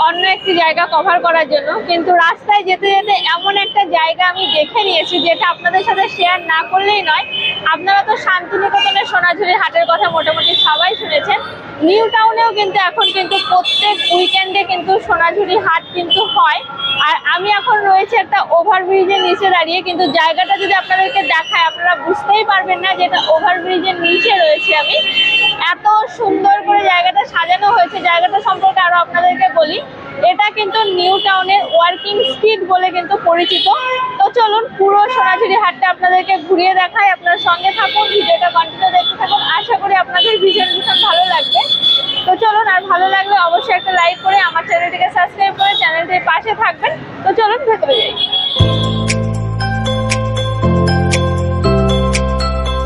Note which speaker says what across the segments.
Speaker 1: অন্য একটি জায়গা কভার করার জন্য, কিন্তু রাস্তায় যেতে যেতে এমন একটা জায়গা আমি দেখে নিয়েছি যেটা আপনাদের সাথে শেয়ার না করলেই নয়। আপনারা তো শান্তিনিকেতনের সোনাঝুরি হাটের কথা মোটামুটি সবাই শুনেছেন। নিউ টাউনেও কিন্তু এখন কিন্তু প্রত্যেক উইকেন্ডে কিন্তু সোনাঝুরি হাট কিন্তু হয়। আর আমি এখন রয়েছে একটা ওভারব্রিজের নিচে দাঁড়িয়ে, কিন্তু জায়গাটা যদি আপনাদেরকে দেখায় আপনারা বুঝতেই পারবেন না যে এটা ওভারব্রিজের নিচে রয়েছে আমি। এত সুন্দর করে জায়গাটা সাজানো হয়েছে। জায়গাটা সম্পর্কে আরো আপনাদেরকে বলি, এটা কিন্তু নিউ টাউনের ওয়ার্কিং স্ট্রিট বলে কিন্তু পরিচিত। তো চলুন পুরো সোনাঝুরি হাটটা আপনাদেরকে ঘুরিয়ে দেখাই। আপনার সঙ্গে থাকুন, ভিডিওটা কন্টিনিউ দেখতে থাকুন। আশা করি আপনাদের ভীষণ ভালো লাগবে। তো চলুন, আর ভালো লাগলে অবশ্যই একটা লাইক করে আমার চ্যানেলটিকে সাবস্ক্রাইব করে চ্যানেলটির পাশে থাকবেন। তো চলুন ভেতরে যাই।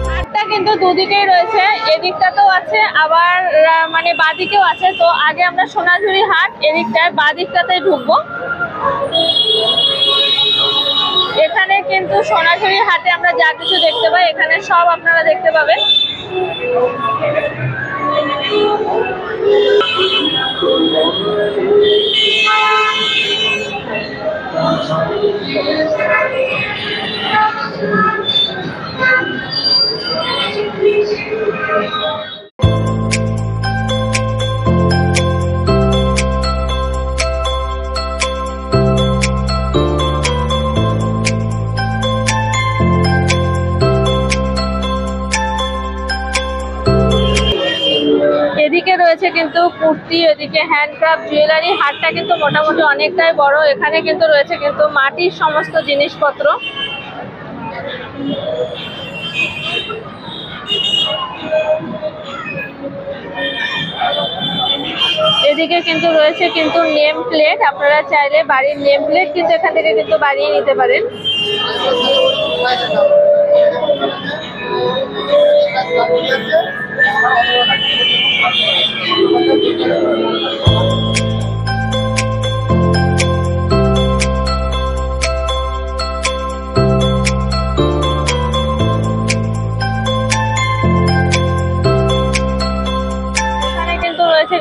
Speaker 1: হাটটা কিন্তু দুদিকেই রয়েছে, এদিকটাতেও আছে আবার মানে বাদিকেও আছে। তো আগে আমরা সোনাঝুরি হাট এদিকটায় বাদিকটাতে ঢুকবো। এখানে কিন্তু সোনাঝুরি হাটে আমরা যা কিছু দেখতে পাই এখানে সব আপনারা দেখতে পাবেন। এদিকে রয়েছে কিন্তু কুর্তি, এদিকে হ্যান্ডক্রাফট জুয়েলারি। হাটটা কিন্তু মোটামুটি অনেকটাই বড়। এখানে কিন্তু রয়েছে কিন্তু মাটির সমস্ত জিনিসপত্র। এদিকে কিন্তু রয়েছে কিন্তু নেম প্লেট। আপনারা চাইলে বাড়ির নেম প্লেট কিন্তু এখান থেকে কিন্তু বানিয়ে নিতে পারেন।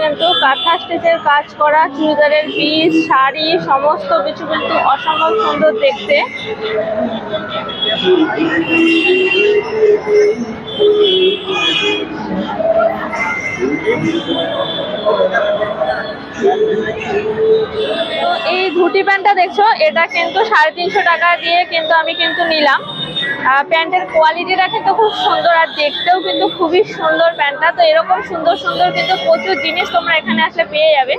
Speaker 1: কিন্তু কাঁথা স্টিচের কাজ করা চুড়িদারের পিস, শাড়ি সমস্ত কিছু কিন্তু অসম্ভব সুন্দর দেখতে। তো এই ধুতি প্যান্টটা দেখছো, এটা কিন্তু 350 টাকা দিয়ে কিন্তু আমি কিন্তু নিলাম। প্যান্টের কোয়ালিটিটা কিন্তু খুব সুন্দর আর দেখতেও কিন্তু খুবই সুন্দর প্যান্টটা। তো এরকম সুন্দর সুন্দর কিন্তু প্রচুর জিনিস তোমরা এখানে আসলে পেয়ে যাবে।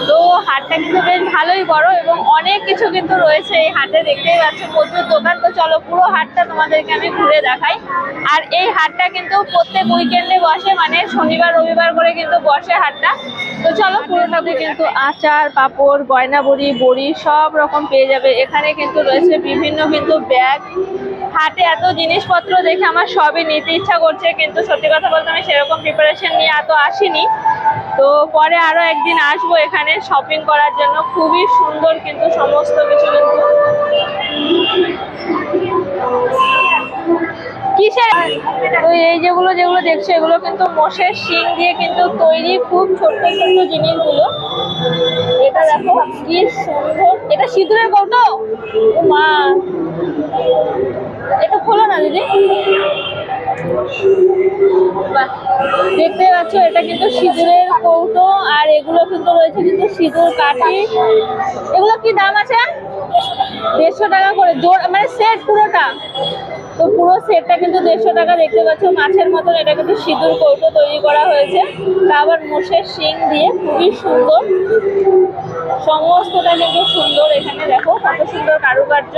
Speaker 1: তো হাটটা কিন্তু বেশ ভালোই বড় এবং অনেক কিছু কিন্তু রয়েছে এই হাটে, দেখতেই পাচ্ছ প্রচুর দোকান। তো চলো পুরো হাটটা তোমাদেরকে আমি ঘুরে দেখাই। আর এই হাটটা কিন্তু প্রত্যেক উইকেন্ডে বসে, মানে শনিবার রবিবার করে কিন্তু বসে হাটটা। তো চলো পুরোটাতে কিন্তু আচার, পাপড়, গয়না বড়ি সব রকম পেয়ে যাবে। এখানে কিন্তু রয়েছে বিভিন্ন কিন্তু ব্যাগ। হাটে এত জিনিসপত্র দেখে আমার সবই নিতে ইচ্ছা করছে, কিন্তু সত্যি কথা বলতে আমি সেরকম প্রিপারেশন নিয়ে এত আসিনি। তো পরে আরো একদিন আসবো এখানে শপিং করার জন্য। খুবই সুন্দর কিন্তু সমস্ত কিছু। কিন্তু কিসের, তো এই যেগুলো দেখছো এগুলো কিন্তু মোষের শিং দিয়ে কিন্তু তৈরি, খুব ছোট্ট ছোট্ট জিনিসগুলো। এটা দেখো কি সুন্দর, এটা সিঁদুরের কৌটো। মা, এটা খোলো না দিদি। দেখতে পাচ্ছ এটা কিন্তু সিঁদুরের কৌটো। আর এগুলো কিন্তু রয়েছে কিন্তু সিঁদুর কাঠি। এগুলো কি দাম আছে? 150 টাকা করে জোড়, মানে সেট পুরোটা। তো পুরো সেটটা কিন্তু 150 টাকা। দেখতে পাচ্ছ মাছের মতন এটা কিন্তু সিঁদুর কৌটো তৈরি করা হয়েছে, তা আবার মোষের শিং দিয়ে। খুবই সুন্দর, সমস্তটা কিন্তু সুন্দর। এখানে দেখো কত সুন্দর কারুকার্য।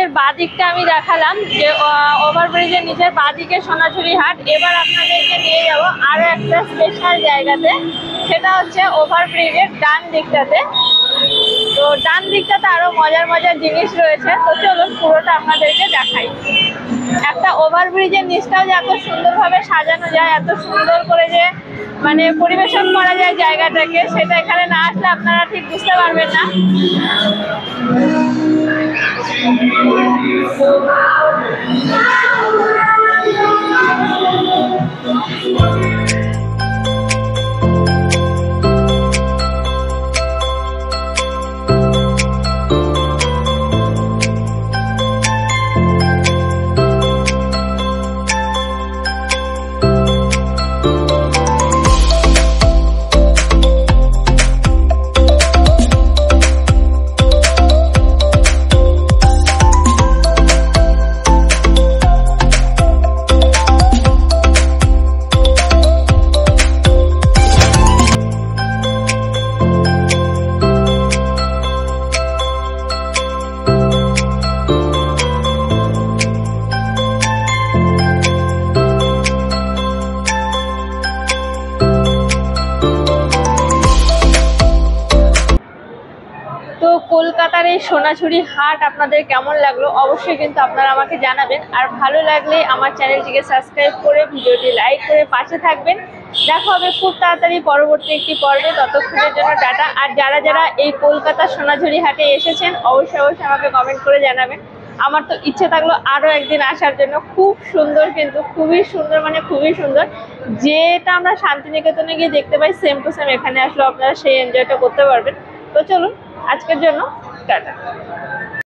Speaker 1: আপনাদের বাদিকটা আমি দেখালাম যে ওভারব্রিজের নিচের বাদিকে সোনাঝুরি হাট। এবার আপনাদেরকে নিয়ে যাবো আরো একটা স্পেশাল জায়গাতে, সেটা হচ্ছে ওভারব্রিজের ডান দিকটাতে। তো ডান দিকটাতে আরো মজার মজার জিনিস রয়েছে, তো চলুন পুরোটা আপনাদেরকে দেখাই। একটা ওভারব্রিজের নিচটাও যে এত সুন্দরভাবে সাজানো যায়, এত সুন্দর করে যে মানে পরিবেশন করা যায় জায়গাটাকে, সেটা এখানে না আসলে আপনারা ঠিক বুঝতে পারবেন না। তো কলকাতার এই সোনাঝুরি হাট আপনাদের কেমন লাগলো অবশ্যই কিন্তু আপনারা আমাকে জানাবেন। আর ভালো লাগলে আমার চ্যানেলটিকে সাবস্ক্রাইব করে ভিডিওটি লাইক করে পাশে থাকবেন। দেখা হবে খুব তাড়াতাড়ি পরবর্তী একটি পর্বে, ততক্ষণের জন্য টাটা। আর যারা যারা এই কলকাতার সোনাঝুরি হাটে এসেছেন অবশ্যই অবশ্যই আমাকে কমেন্ট করে জানাবেন। আমার তো ইচ্ছে থাকলো আরও একদিন আসার জন্য। খুব সুন্দর, কিন্তু খুবই সুন্দর, মানে খুবই সুন্দর। যেটা আমরা শান্তিনিকেতনে গিয়ে দেখতে পাই সেম টু সেম এখানে আসলে আপনারা সেই এনজয়টা করতে পারবেন। তো চলুন আজকের জন্য টাটা।